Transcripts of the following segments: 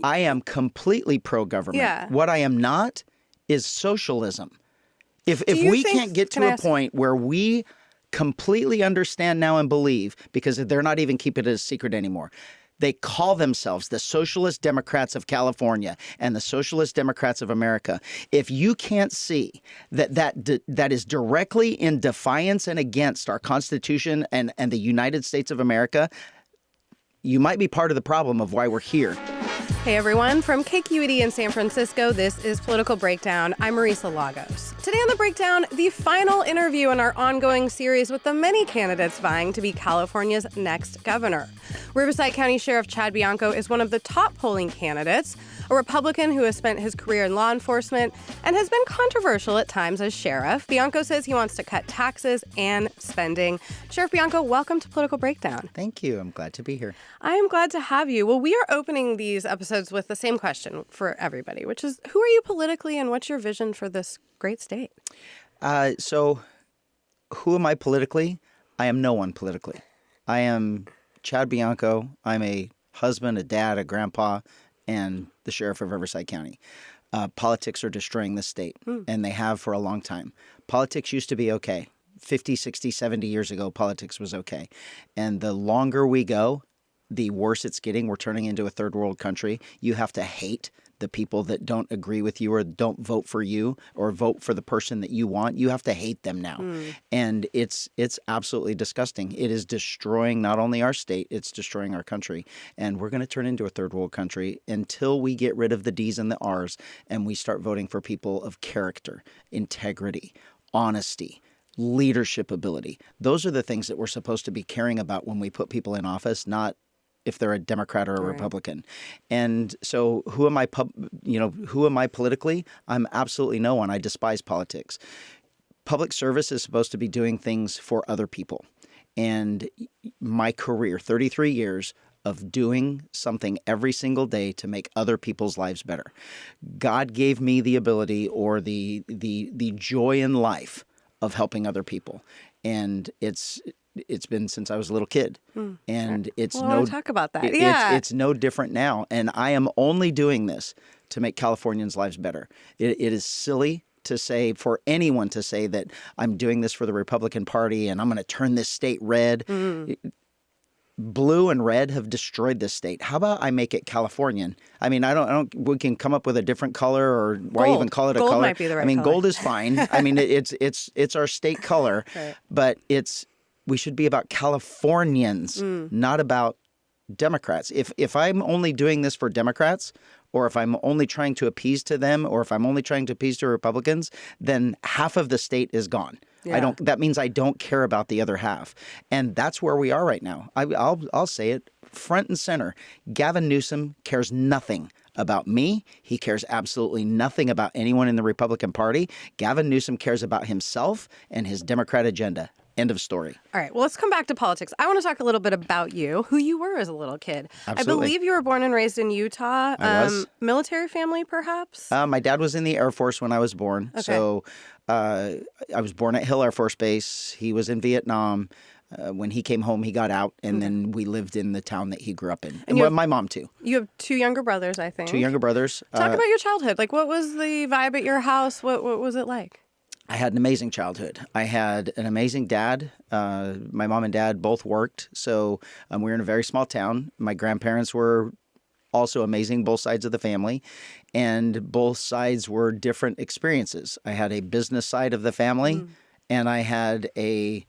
I am completely pro-government. Yeah. What I am not is socialism. If you we think- can't get can to I a ask- point where we completely understand now and believe, because they're not even keeping it a secret anymore. They call themselves the Socialist Democrats of California and the Socialist Democrats of America. If you can't see that is directly in defiance and against our Constitution and the United States of America, you might be part of the problem of why we're here. Hey everyone, from KQED in San Francisco, this is Political Breakdown. I'm Marisa Lagos. Today on The Breakdown, the final interview in our ongoing series with the many candidates vying to be California's next governor. Riverside County Sheriff Chad Bianco is one of the top polling candidates, a Republican who has spent his career in law enforcement and has been controversial at times as sheriff. Bianco says he wants to cut taxes and spending. Sheriff Bianco, welcome to Political Breakdown. Thank you. I'm glad to be here. I am glad to have you. Well, we are opening these episodes with the same question for everybody, which is, who are you politically and what's your vision for this great state? So who am I politically? I am no one politically. I am Chad Bianco. I'm a husband, a dad, a grandpa, and the sheriff of Riverside County. Politics are destroying the state, and they have for a long time. Politics used to be okay. 50, 60, 70 years ago, politics was okay. And the longer we go, the worse it's getting. We're turning into a third world country. You have to hate the people that don't agree with you or don't vote for you or vote for the person that you want. You have to hate them now. And it's absolutely disgusting. It is destroying not only our state, it's destroying our country. And we're going to turn into a third world country until we get rid of the D's and the R's and we start voting for people of character, integrity, honesty, leadership ability. Those are the things that we're supposed to be caring about when we put people in office, not if they're a Democrat or a Republican. And so who am I politically? I'm absolutely no one. I despise politics. Public service is supposed to be doing things for other people. And my career, 33 years of doing something every single day to make other people's lives better. God gave me the ability or the joy in life of helping other people. And it's been since I was a little kid, and I want to talk about that. It's no different now, and I am only doing this to make Californians' lives better. It is silly to say, for anyone to say that I'm doing this for the Republican Party and I'm going to turn this state red. Blue and red have destroyed this state. How about I make it Californian? I mean, I don't. We can come up with a different color, or why Gold. even call it a Gold color? might be the right I mean, color. gold is fine. I mean, it's our state color, Right. but we should be about Californians, not about Democrats. If I'm only doing this for Democrats, or if I'm only trying to appease to them, or if I'm only trying to appease to Republicans, then half of the state is gone. Yeah. That means I don't care about the other half. And that's where we are right now. I'll say it front and center. Gavin Newsom cares nothing about me. He cares absolutely nothing about anyone in the Republican Party. Gavin Newsom cares about himself and his Democrat agenda. End of story. All right. Well, let's come back to politics. I want to talk a little bit about you, who you were as a little kid. Absolutely. I believe you were born and raised in Utah. I was. Military family, perhaps? My dad was in the Air Force when I was born. Okay. So I was born at Hill Air Force Base. He was in Vietnam. When he came home, he got out, and then we lived in the town that he grew up in. And my mom, too. You have two younger brothers, I think. Two younger brothers. Talk about your childhood. Like, what was the vibe at your house? What was it like? I had an amazing childhood. I had an amazing dad. My mom and dad both worked, so we were in a very small town. My grandparents were also amazing, both sides of the family, and both sides were different experiences. I had a business side of the family, and I had a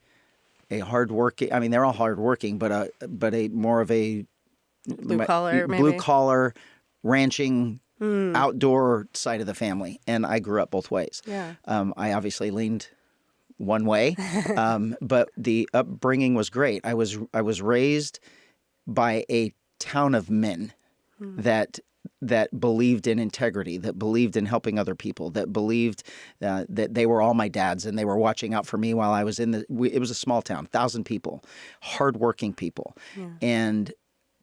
hardworking. I mean, they're all hardworking, but a more of a Blue collar, maybe? blue collar ranching. Outdoor side of the family, and I grew up both ways. Yeah. I obviously leaned one way, but the upbringing was great. I was raised by a town of men that believed in integrity, that believed in helping other people, that believed that they were all my dads and they were watching out for me while I was it was a small town, 1,000 people, hardworking people, and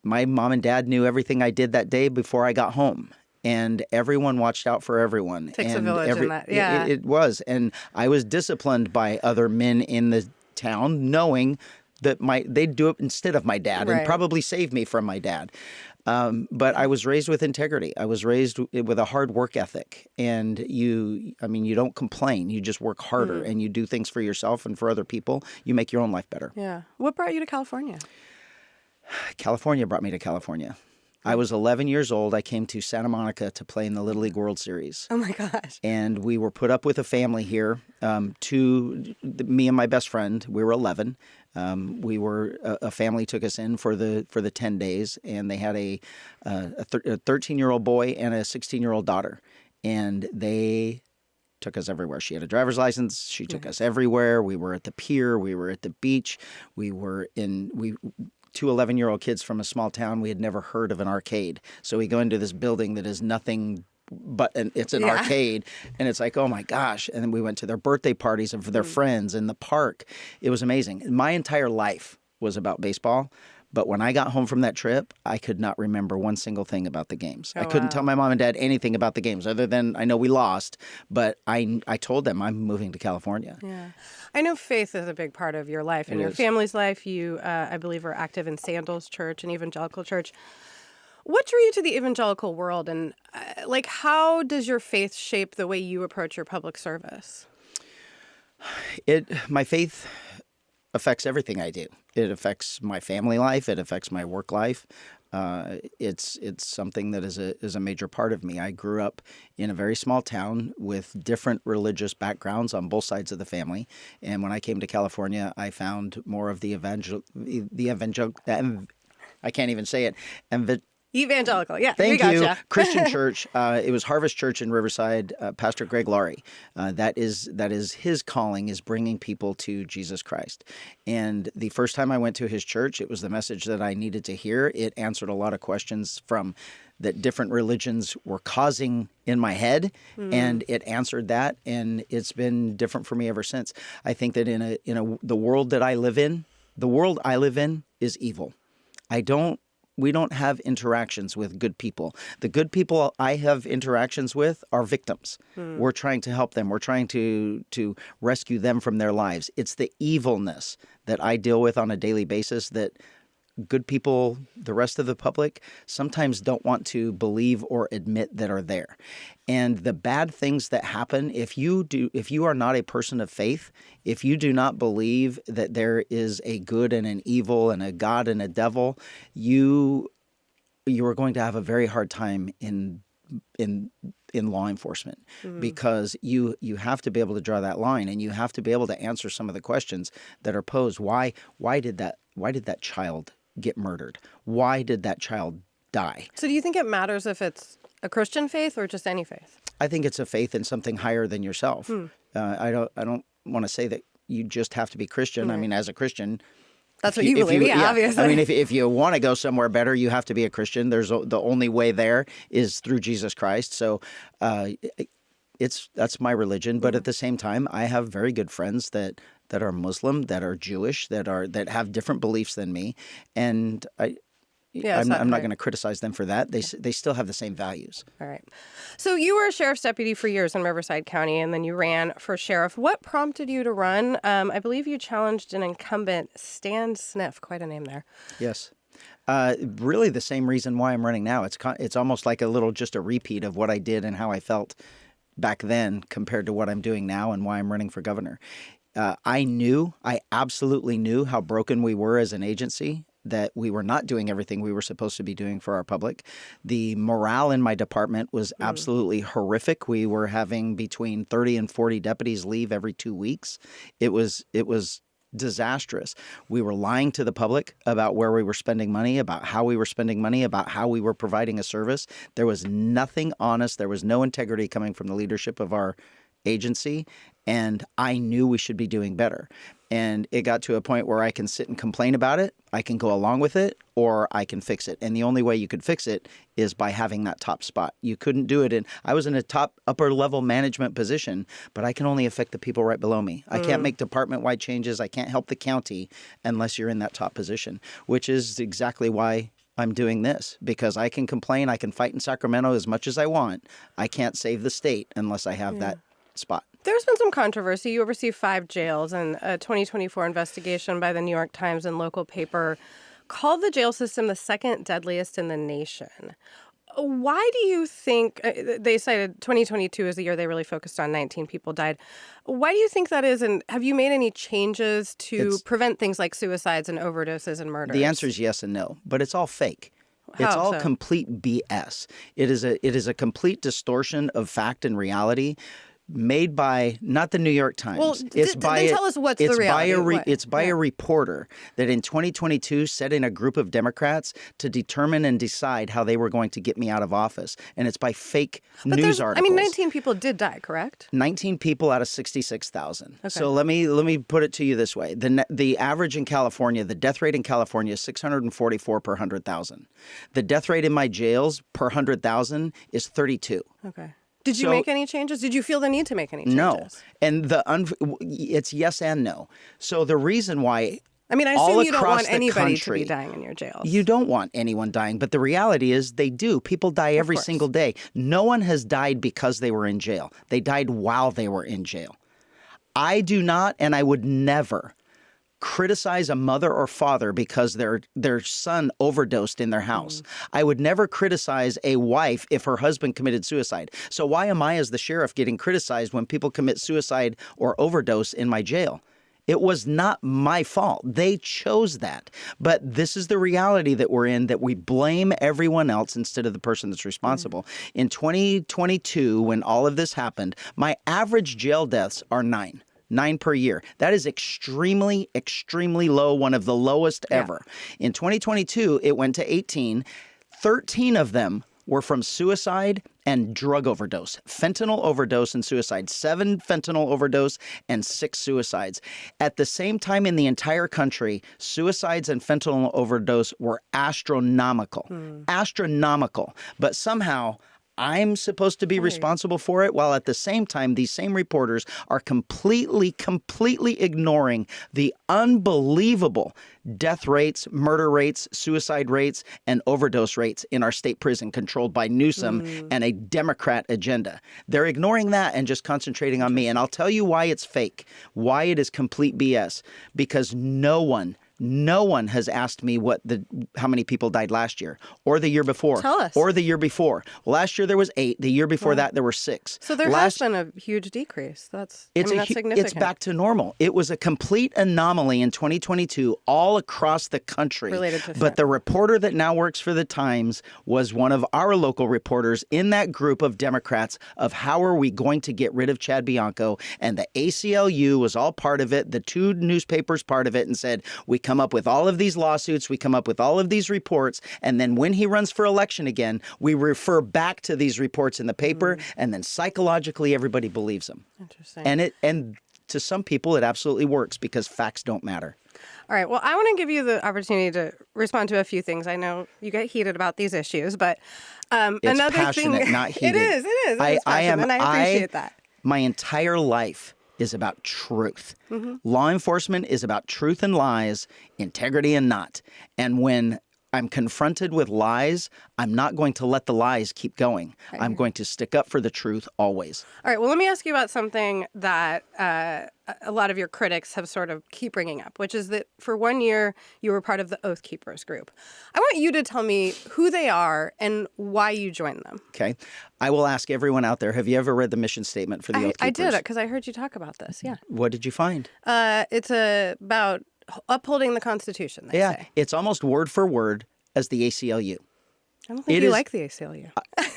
my mom and dad knew everything I did that day before I got home. And everyone watched out for everyone. Takes a village in that, yeah. It was. And I was disciplined by other men in the town, knowing that they'd do it instead of my dad and probably save me from my dad. But I was raised with integrity. I was raised with a hard work ethic. And you don't complain. You just work harder and you do things for yourself and for other people. You make your own life better. Yeah. What brought you to California? California brought me to California. I was 11 years old. I came to Santa Monica to play in the Little League World Series. Oh, my gosh. And we were put up with a family here. Me and my best friend, we were 11. A family took us in for the 10 days, and they had a 13-year-old boy and a 16-year-old daughter. And they took us everywhere. She had a driver's license. She took us everywhere. We were at the pier. We were at the beach. Two 11-year-old kids from a small town, we had never heard of an arcade. So we go into this building that is nothing but it's an arcade, and it's like, oh my gosh. And then we went to their birthday parties and for their friends in the park. It was amazing. My entire life was about baseball. But when I got home from that trip, I could not remember one single thing about the games. I couldn't tell my mom and dad anything about the games other than I know we lost, but I told them I'm moving to California. Yeah. I know faith is a big part of your life and your family's life. You, I believe, are active in Sandals Church, an evangelical church. What drew you to the evangelical world, and how does your faith shape the way you approach your public service? My faith affects everything I do. It affects my family life. It affects my work life. It's something that is a major part of me. I grew up in a very small town with different religious backgrounds on both sides of the family. And when I came to California, I found more of the I can't even say it. Evangelical, yeah. Thank you. Christian church. It was Harvest Church in Riverside. Pastor Greg Laurie. That is his calling, is bringing people to Jesus Christ. And the first time I went to his church, it was the message that I needed to hear. It answered a lot of questions that different religions were causing in my head, and it answered that, and it's been different for me ever since. I think that the world that I live in, the world I live in is evil. We don't have interactions with good people. The good people I have interactions with are victims. We're trying to help them. We're trying to rescue them from their lives. It's the evilness that I deal with on a daily basis that good people, the rest of the public, sometimes don't want to believe or admit that are there. And the bad things that happen, if you are not a person of faith, if you do not believe that there is a good and an evil and a God and a devil, you are going to have a very hard time in law enforcement, because you have to be able to draw that line, and you have to be able to answer some of the questions that are posed. Why did that child get murdered? Why did that child die? So do you think it matters if it's a Christian faith or just any faith? I think it's a faith in something higher than yourself. I don't want to say that you just have to be Christian. I mean, as a Christian, that's what you believe, obviously. I mean, if you want to go somewhere better, you have to be a Christian. The only way there is through Jesus Christ. So that's my religion. But at the same time, I have very good friends that are Muslim, that are Jewish, that have different beliefs than me, and I'm not going to criticize them for that. They still have the same values. All right. So you were a sheriff's deputy for years in Riverside County, and then you ran for sheriff. What prompted you to run? I believe you challenged an incumbent, Stan Sniff. Quite a name there. Yes. Really the same reason why I'm running now. It's almost like just a repeat of what I did and how I felt back then compared to what I'm doing now and why I'm running for governor. I absolutely knew how broken we were as an agency, that we were not doing everything we were supposed to be doing for our public. The morale in my department was absolutely horrific. We were having between 30 and 40 deputies leave every 2 weeks. It was disastrous. We were lying to the public about where we were spending money, about how we were spending money, about how we were providing a service. There was nothing honest. There was no integrity coming from the leadership of our agency, and I knew we should be doing better. And it got to a point where I can sit and complain about it, I can go along with it, or I can fix it. And the only way you could fix it is by having that top spot. You couldn't do it I was in a upper level management position, but I can only affect the people right below me. I can't make department-wide changes. I can't help the county unless you're in that top position, which is exactly why I'm doing this, because I can complain. I can fight in Sacramento as much as I want. I can't save the state unless I have that spot. There's been some controversy. You oversee 5 jails, and a 2024 investigation by the New York Times and local paper called the jail system the second deadliest in the nation. Why do you think they cited 2022 as the year they really focused on 19 people died? Why do you think that is? And have you made any changes to prevent things like suicides and overdoses and murders? The answer is yes and no, but it's all fake. It's all complete BS. It is a complete distortion of fact and reality made by not the New York Times. Well, then tell us what's the reality. It's by a reporter that in 2022 set in a group of Democrats to determine and decide how they were going to get me out of office. And it's by fake news articles. I mean, 19 people did die, correct? 19 people out of 66,000. Okay. So let me put it to you this way. The average in California, the death rate in California is 644 per 100,000. The death rate in my jails per 100,000 is 32. Okay. Did you make any changes? Did you feel the need to make any changes? No. And it's yes and no. So the reason why I assume you don't want anybody to be dying in your jails. You don't want anyone dying, but the reality is they do. People die every single day. No one has died because they were in jail. They died while they were in jail. I do not, and I would never criticize a mother or father because their son overdosed in their house. I would never criticize a wife if her husband committed suicide. So why am I, as the sheriff, getting criticized when people commit suicide or overdose in my jail? It was not my fault. They chose that. But this is the reality that we're in, that we blame everyone else instead of the person that's responsible. In 2022, when all of this happened, my average jail deaths are 9 per year. That is extremely, extremely low, one of the lowest ever. In 2022, it went to 18. 13 of them were from suicide and drug overdose, fentanyl overdose and suicide, 7 fentanyl overdose and 6 suicides. At the same time in the entire country, suicides and fentanyl overdose were astronomical, astronomical. But somehow I'm supposed to be responsible for it, while at the same time, these same reporters are completely ignoring the unbelievable death rates, murder rates, suicide rates, and overdose rates in our state prison controlled by Newsom and a Democrat agenda. They're ignoring that and just concentrating on me. And I'll tell you why it's fake, why it is complete BS, because no one has asked me how many people died last year or the year before. Tell us. Or the year before. Well, last year there was 8. The year before that there were 6. So there has been a huge decrease. That's significant. It's back to normal. It was a complete anomaly in 2022 all across the country. Related to but the reporter that now works for the Times was one of our local reporters in that group of Democrats of how are we going to get rid of Chad Bianco. And the ACLU was all part of it. The 2 newspapers part of it, and said, we come up with all of these lawsuits, we come up with all of these reports, and then when he runs for election again, we refer back to these reports in the paper, and then psychologically everybody believes them. Interesting. And to some people it absolutely works because facts don't matter. All right. Well, I want to give you the opportunity to respond to a few things. I know you get heated about these issues, but it's another passionate, thing, not heated. It is passionate, and I appreciate that. My entire life is about truth. Law enforcement is about truth and lies, integrity and not. And when I'm confronted with lies, I'm not going to let the lies keep going. Right. I'm going to stick up for the truth always. All right. Well, let me ask you about something that a lot of your critics have sort of keep bringing up, which is that for 1 year, you were part of the Oathkeepers group. I want you to tell me who they are and why you joined them. Okay. I will ask everyone out there, have you ever read the mission statement for the Oathkeepers? I did, because I heard you talk about this. Yeah. What did you find? It's about upholding the Constitution, they say. It's almost word for word as the ACLU. I don't think you like the ACLU.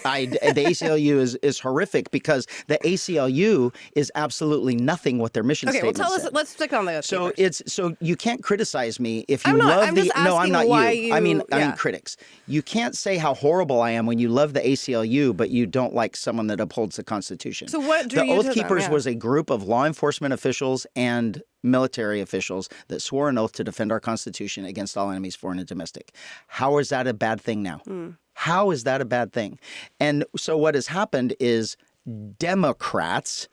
The ACLU is horrific because the ACLU is absolutely nothing what their mission statement said. Okay, well, tell us. Let's stick on the Oathkeepers. So you can't criticize me if you I'm not, love I'm the. just No, I'm not why you. I mean critics. You can't say how horrible I am when you love the ACLU, but you don't like someone that upholds the Constitution. So what drew the you to them? Oathkeepers was a group of law enforcement officials and military officials that swore an oath to defend our Constitution against all enemies, foreign and domestic. How is that a bad thing now? How is that a bad thing? And so what has happened is Democrats,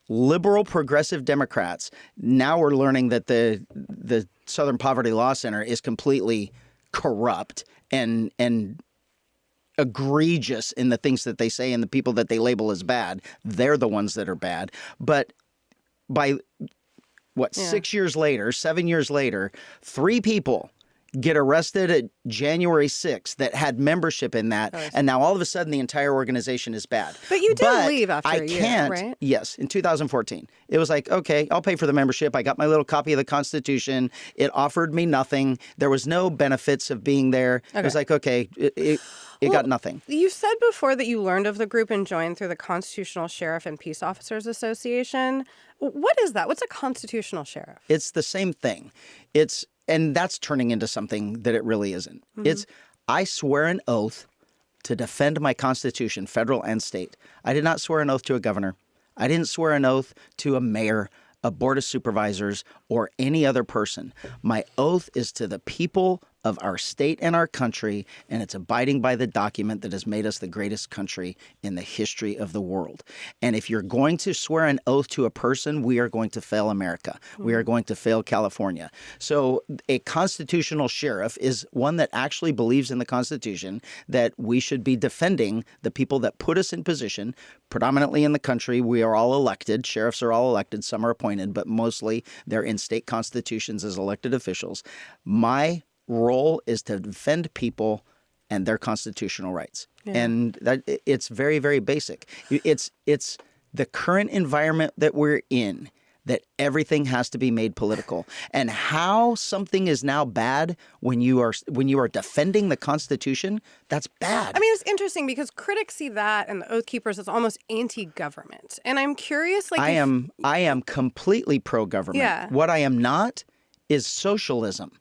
liberal progressive Democrats, now we're learning that the Southern Poverty Law Center is completely corrupt and egregious in the things that they say, and the people that they label as bad, they're the ones that are bad. But by 7 years later, 3 people get arrested at January 6th that had membership in that, and now all of a sudden the entire organization is bad. But you did leave after a year, right? Yes, in 2014. It was like, okay, I'll pay for the membership. I got my little copy of the Constitution. It offered me nothing. There was no benefits of being there. It was like, okay, it got nothing. You said before that you learned of the group and joined through the Constitutional Sheriff and Peace Officers Association. What is that? What's a constitutional sheriff? It's the same thing. And that's turning into something that it really isn't. I swear an oath to defend my Constitution, federal and state. I did not swear an oath to a governor. I didn't swear an oath to a mayor, a board of supervisors, or any other person. My oath is to the people of our state and our country, and it's abiding by the document that has made us the greatest country in the history of the world. And if you're going to swear an oath to a person, we are going to fail America. We are going to fail California. So a constitutional sheriff is one that actually believes in the Constitution, that we should be defending the people that put us in position. Predominantly in the country, we are all elected. Sheriffs are all elected. Some are appointed, but mostly they're in state constitutions as elected officials. My role is to defend people and their constitutional rights. And that it's very, very basic. It's the current environment that we're in that everything has to be made political. And how something is now bad when you are defending the Constitution, that's bad. I mean, it's interesting because critics see that and the Oathkeepers as almost anti-government. And I'm curious, like, I am completely pro-government. Yeah. What I am not is socialism.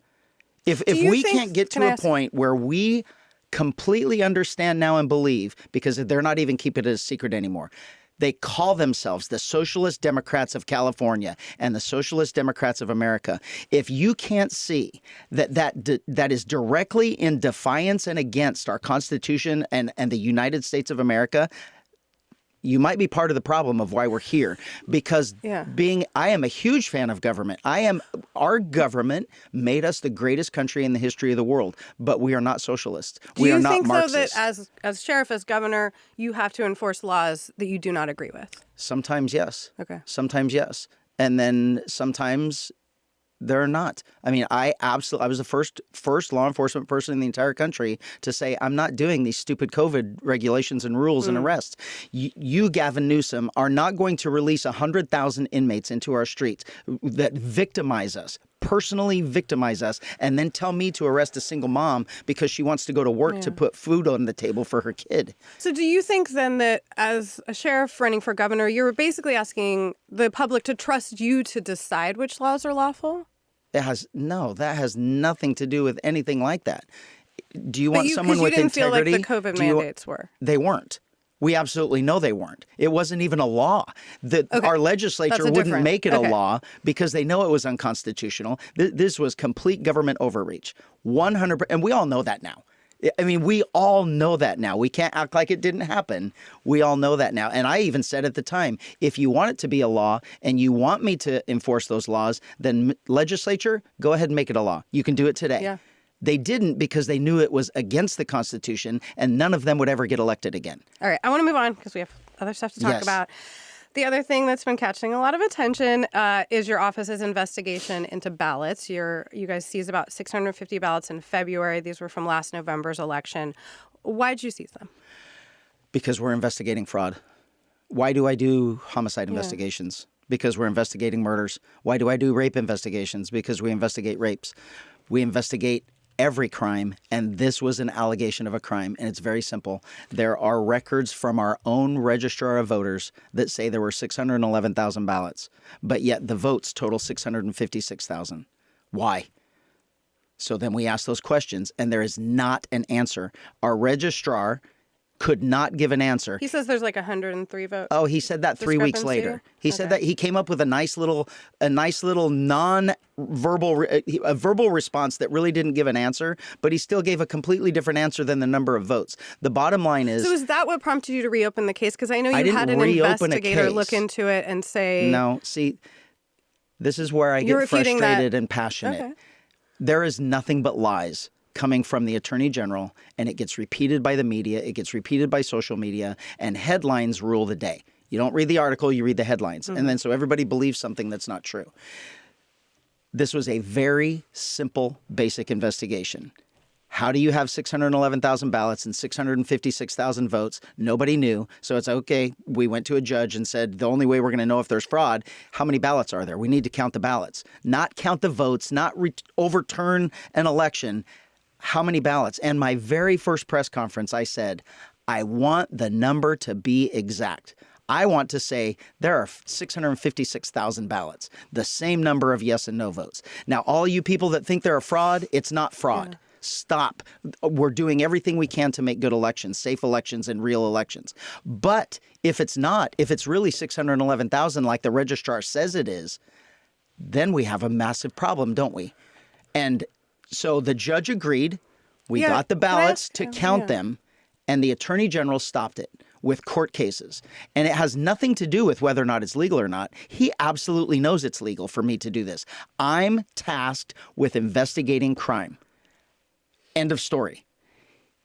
If we can't get to a point where we completely understand now and believe, because they're not even keeping it a secret anymore, they call themselves the Socialist Democrats of California and the Socialist Democrats of America. If you can't see that is directly in defiance and against our Constitution and the United States of America, you might be part of the problem of why we're here, because I am a huge fan of government. Our government made us the greatest country in the history of the world, but we are not socialists. We are not Marxists. Do you think, though, that as sheriff, as governor, you have to enforce laws that you do not agree with? Sometimes, yes. Okay. Sometimes, yes. And then sometimes they're not. I mean, I was the first law enforcement person in the entire country to say, I'm not doing these stupid COVID regulations and rules and arrests. You, Gavin Newsom, are not going to release 100,000 inmates into our streets that victimize us, personally victimize us, and then tell me to arrest a single mom because she wants to go to work to put food on the table for her kid. So do you think then that as a sheriff running for governor, you're basically asking the public to trust you to decide which laws are lawful? That has nothing to do with anything like that. Do you want someone with integrity? You didn't feel like the COVID mandates were. They weren't. We absolutely know they weren't. It wasn't even a law. Our legislature wouldn't make it a law because they know it was unconstitutional. This was complete government overreach. 100%. And we all know that now. I mean, we all know that now. We can't act like it didn't happen. We all know that now. And I even said at the time, if you want it to be a law and you want me to enforce those laws, then legislature, go ahead and make it a law. You can do it today. Yeah. They didn't because they knew it was against the Constitution and none of them would ever get elected again. All right. I want to move on because we have other stuff to talk about. The other thing that's been catching a lot of attention is your office's investigation into ballots. You guys seized about 650 ballots in February. These were from last November's election. Why did you seize them? Because we're investigating fraud. Why do I do homicide investigations? Because we're investigating murders. Why do I do rape investigations? Because we investigate rapes. We investigate every crime, and this was an allegation of a crime, and it's very simple. There are records from our own registrar of voters that say there were 611,000 ballots, but yet the votes total 656,000. Why? So then we ask those questions, and there is not an answer. Our registrar could not give an answer. He says there's like 103 votes. Oh, he said that 3 weeks later. He said that he came up with a nice little verbal response that really didn't give an answer, but he still gave a completely different answer than the number of votes. The bottom line is... So is that what prompted you to reopen the case? Because I know you had an investigator look into it and say... No, see, this is where I get frustrated and passionate. Okay. There is nothing but lies coming from the Attorney General, and it gets repeated by the media, it gets repeated by social media, and headlines rule the day. You don't read the article, you read the headlines. And then so everybody believes something that's not true. This was a very simple, basic investigation. How do you have 611,000 ballots and 656,000 votes? Nobody knew. So it's okay. We went to a judge and said, the only way we're going to know if there's fraud, how many ballots are there? We need to count the ballots, not count the votes, not overturn an election. How many ballots? And my very first press conference, I said, I want the number to be exact. I want to say there are 656,000 ballots, the same number of yes and no votes. Now, all you people that think they're a fraud, it's not fraud. Yeah. Stop. We're doing everything we can to make good elections, safe elections, and real elections. But if it's not, if it's really 611,000 like the registrar says it is, then we have a massive problem, don't we? And so the judge agreed. We got the ballots to count them, and the attorney general stopped it with court cases. And it has nothing to do with whether or not it's legal or not. He absolutely knows it's legal for me to do this. I'm tasked with investigating crime. End of story.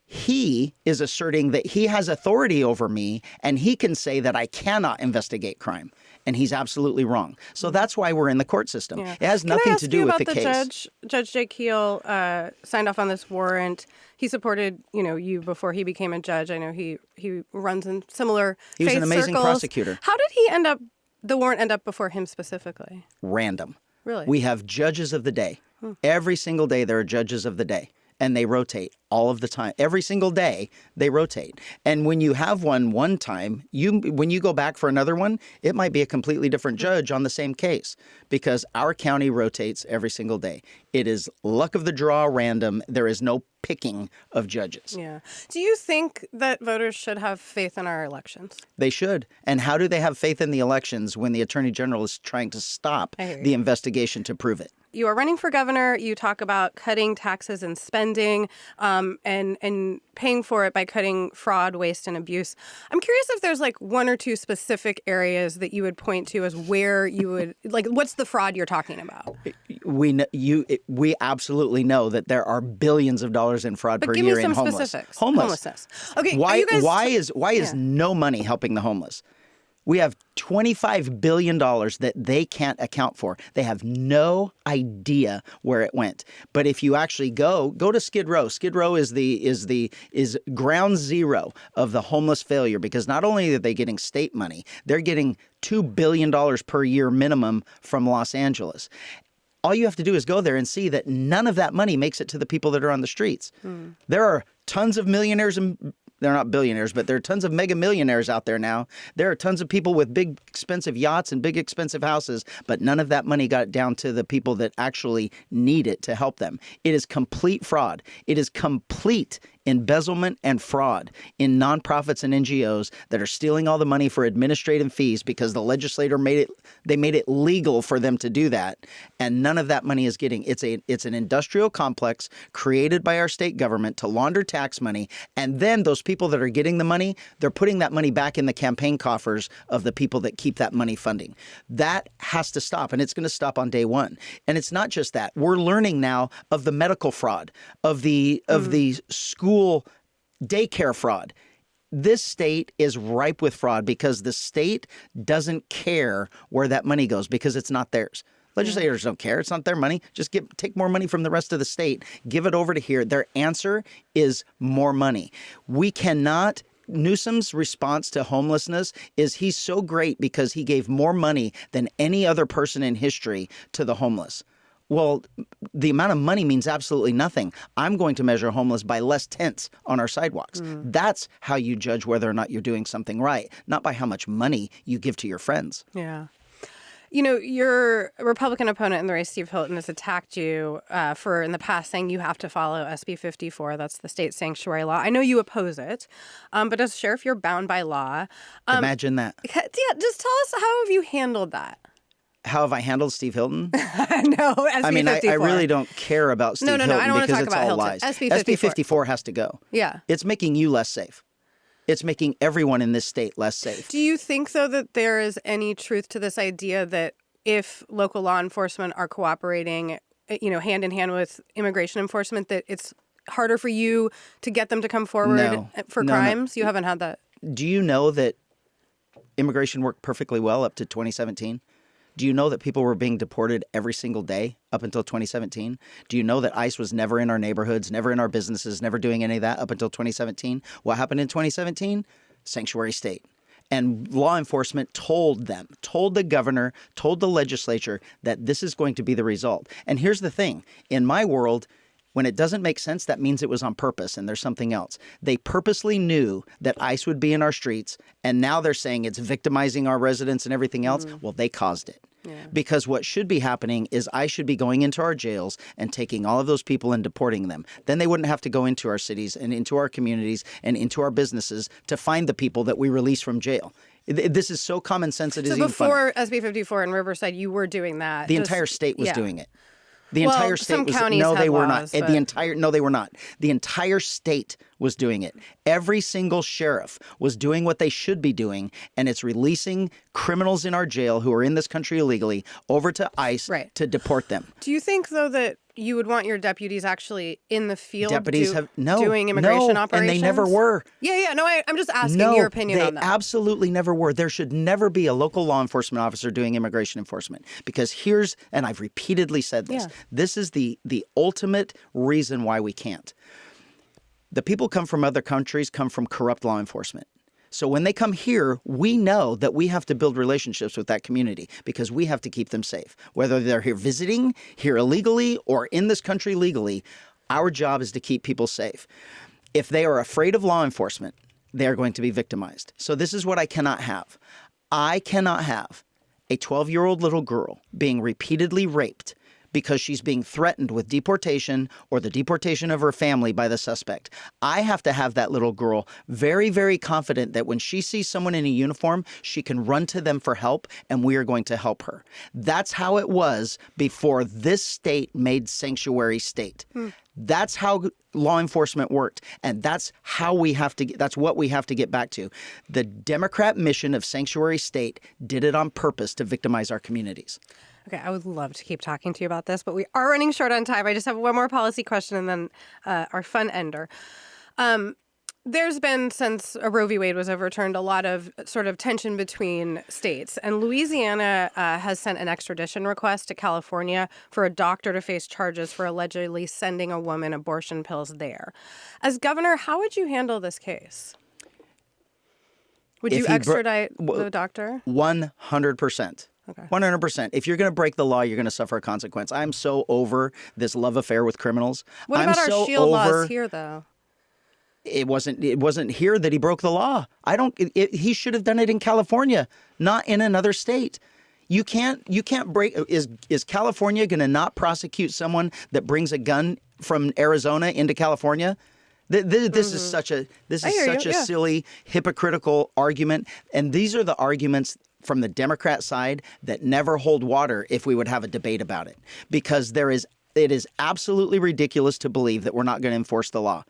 He is asserting that he has authority over me and he can say that I cannot investigate crime. And he's absolutely wrong. So that's why we're in the court system. Yeah. It has nothing to do with the case. Judge Jake Keel signed off on this warrant. He supported, you before he became a judge. I know he runs in similar faith circles. He was an amazing prosecutor. How did the warrant end up before him specifically? Random. Really? We have judges of the day. Every single day there are judges of the day. And they rotate all of the time. Every single day, they rotate. And when you have one time, when you go back for another one, it might be a completely different judge on the same case because our county rotates every single day. It is luck of the draw, random. There is no picking of judges. Yeah. Do you think that voters should have faith in our elections? They should. And how do they have faith in the elections when the attorney general is trying to stop the investigation to prove it? You are running for governor. You talk about cutting taxes and spending and paying for it by cutting fraud, waste, and abuse. I'm curious if there's like one or two specific areas that you would point to as where you would, like, what's the fraud you're talking about? We absolutely know that there are billions of dollars in fraud per year in homeless. But give me some specifics. Homelessness. Okay. Why is no money helping the homeless? We have $25 billion that they can't account for. They have no idea where it went. But if you actually go to Skid Row. Skid Row is ground zero of the homeless failure because not only are they getting state money, they're getting $2 billion per year minimum from Los Angeles. All you have to do is go there and see that none of that money makes it to the people that are on the streets. There are tons of millionaires and they're not billionaires, but there are tons of mega millionaires out there now. There are tons of people with big expensive yachts and big expensive houses, but none of that money got down to the people that actually need it to help them. It is complete fraud. It is complete embezzlement and fraud in nonprofits and NGOs that are stealing all the money for administrative fees because the legislator made it legal for them to do that, and none of that money is getting. It's an industrial complex created by our state government to launder tax money, and then those people that are getting the money, they're putting that money back in the campaign coffers of the people that keep that money funding. That has to stop, and it's going to stop on day one. And it's not just that. We're learning now of the medical fraud, of the school daycare fraud. This state is ripe with fraud because the state doesn't care where that money goes because it's not theirs. Legislators don't care. It's not their money. Just take more money from the rest of the state. Give it over to here. Their answer is more money. We cannot. Newsom's response to homelessness is he's so great because he gave more money than any other person in history to the homeless. Well, the amount of money means absolutely nothing. I'm going to measure homeless by less tents on our sidewalks. That's how you judge whether or not you're doing something right, not by how much money you give to your friends. Yeah. Your Republican opponent in the race, Steve Hilton, has attacked you for in the past saying you have to follow SB 54. That's the state sanctuary law. I know you oppose it, but as sheriff, you're bound by law. Imagine that. Yeah, just tell us, how have you handled that? How have I handled Steve Hilton? No, SB 54. I mean, I really don't care about Steve Hilton I don't because it's all Hilton. lies. SB 54 has to go. Yeah. It's making you less safe. It's making everyone in this state less safe. Do you think, though, that there is any truth to this idea that if local law enforcement are cooperating, hand in hand with immigration enforcement, that it's harder for you to get them to come forward for crimes? No. You haven't had that. Do you know that immigration worked perfectly well up to 2017? Do you know that people were being deported every single day up until 2017? Do you know that ICE was never in our neighborhoods, never in our businesses, never doing any of that up until 2017? What happened in 2017? Sanctuary state. And law enforcement told them, told the governor, told the legislature that this is going to be the result. And here's the thing. In my world, when it doesn't make sense, that means it was on purpose and there's something else. They purposely knew that ICE would be in our streets, and now they're saying it's victimizing our residents and everything else. Well, they caused it. Yeah. Because what should be happening is ICE should be going into our jails and taking all of those people and deporting them. Then they wouldn't have to go into our cities and into our communities and into our businesses to find the people that we release from jail. This is so common sense it is even funny. So before SB 54 in Riverside, you were doing that. The entire state was doing it. The entire state some was counties no, had they were laws, not. but... No, they were not. The entire state was doing it. Every single sheriff was doing what they should be doing, and it's releasing criminals in our jail who are in this country illegally over to ICE to deport them. Do you think, though, that you would want your deputies actually in the field doing immigration operations? And they never were. Yeah. No, I'm just asking your opinion on that. They absolutely never were. There should never be a local law enforcement officer doing immigration enforcement. Because here's, and I've repeatedly said this, this is the ultimate reason why we can't. The people come from other countries come from corrupt law enforcement. So when they come here, we know that we have to build relationships with that community because we have to keep them safe. Whether they're here visiting, here illegally, or in this country legally, our job is to keep people safe. If they are afraid of law enforcement, they are going to be victimized. So this is what I cannot have. I cannot have a 12-year-old little girl being repeatedly raped because she's being threatened with deportation or the deportation of her family by the suspect. I have to have that little girl very, very confident that when she sees someone in a uniform, she can run to them for help, and we are going to help her. That's how it was before this state made sanctuary state. That's how law enforcement worked, and that's how we have to. That's what we have to get back to. The Democrat mission of sanctuary state did it on purpose to victimize our communities. Okay, I would love to keep talking to you about this, but we are running short on time. I just have one more policy question and then our fun ender. There's been, since Roe v. Wade was overturned, a lot of sort of tension between states. And Louisiana has sent an extradition request to California for a doctor to face charges for allegedly sending a woman abortion pills there. As governor, how would you handle this case? Would you extradite the doctor? 100%. Okay. 100%. If you're going to break the law, you're going to suffer a consequence. I'm so over this love affair with criminals. What about our shield laws here, though? It wasn't here that he broke the law. He should have done it in California, not in another state. You can't break. Is California going to not prosecute someone that brings a gun from Arizona into California? This is such a silly, hypocritical argument, and these are the arguments from the Democrat side that never hold water if we would have a debate about it, because it is absolutely ridiculous to believe that we're not going to enforce the law.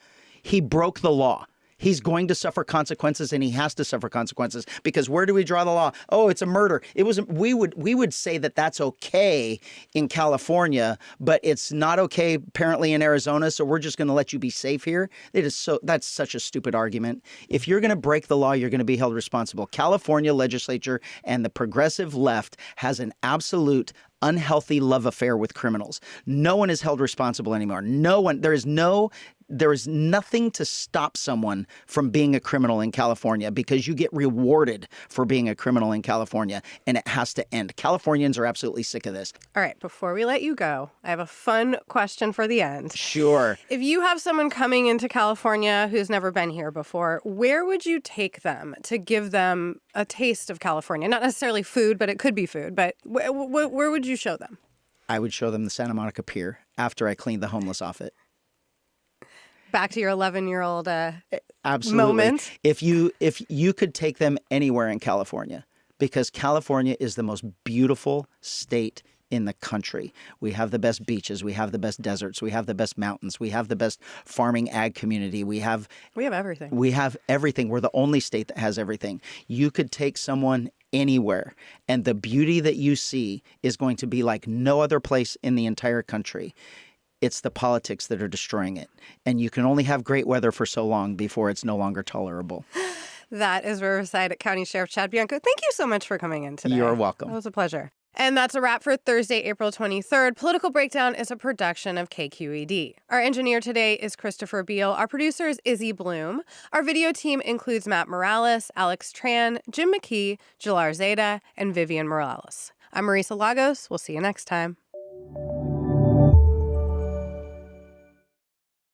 He broke the law. He's going to suffer consequences, and he has to suffer consequences, because where do we draw the law? Oh, it's a murder. We would say that that's okay in California, but it's not okay apparently in Arizona, so we're just going to let you be safe here. That's such a stupid argument. If you're going to break the law, you're going to be held responsible. California legislature and the progressive left has an absolute unhealthy love affair with criminals. No one is held responsible anymore. There is nothing to stop someone from being a criminal in California, because you get rewarded for being a criminal in California, and it has to end. Californians are absolutely sick of this. All right, before we let you go, I have a fun question for the end. Sure. If you have someone coming into California who's never been here before, where would you take them to give them a taste of California? Not necessarily food, but it could be food. But where would you show them? I would show them the Santa Monica Pier after I cleaned the homeless off it. Back to your 11-year-old Absolutely. moment. If you could take them anywhere in California, because California is the most beautiful state in the country. We have the best beaches. We have the best deserts. We have the best mountains. We have the best farming ag community. We have everything. We have everything. We're the only state that has everything. You could take someone anywhere, and the beauty that you see is going to be like no other place in the entire country. It's the politics that are destroying it. And you can only have great weather for so long before it's no longer tolerable. That is Riverside County Sheriff Chad Bianco. Thank you so much for coming in today. You're welcome. It was a pleasure. And that's a wrap for Thursday, April 23rd. Political Breakdown is a production of KQED. Our engineer today is Christopher Beal. Our producer is Izzy Bloom. Our video team includes Matt Morales, Alex Tran, Jim McKee, Jalar Zeta, and Vivian Morales. I'm Marisa Lagos. We'll see you next time.